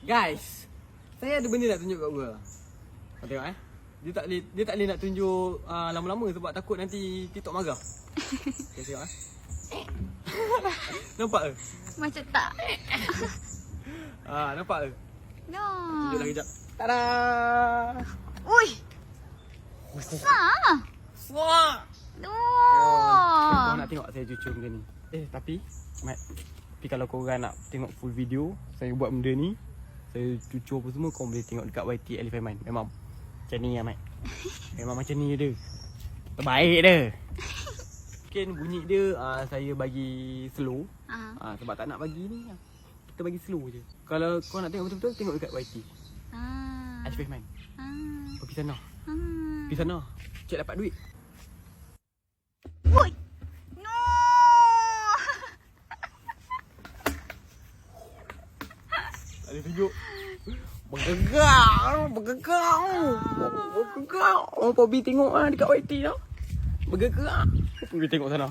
Guys, saya ada benda nak tunjuk kat gua. Kau tengok Dia tak boleh nak tunjuk lama-lama sebab takut nanti TikTok marah. Okay, tengok Nampak ke? Macam tak. Nampak ke? No. Tunjuk lagi sekejap. Tada! Ui. Besar. Wah! No. Kau nak tengok saya cucur benda ni. Tapi kalau korang nak tengok full video saya buat benda ni, saya cucur apa semua, korang boleh tengok dekat YT Elephant Mind. Memang macam ni lah, Mat. Memang macam ni dia. Terbaik dia. Mungkin bunyi dia saya bagi slow. Sebab tak nak bagi ni. Kita bagi slow je. Kalau kau nak tengok betul-betul, tengok dekat YT. Elephant Mind. Pergi sana. Pergi sana. Cik dapat duit. Ui. No. Tak boleh tunjuk. Bergegar. Orang Pobi tengok dekat YT tau. Bergegar. Pergi tengok sana.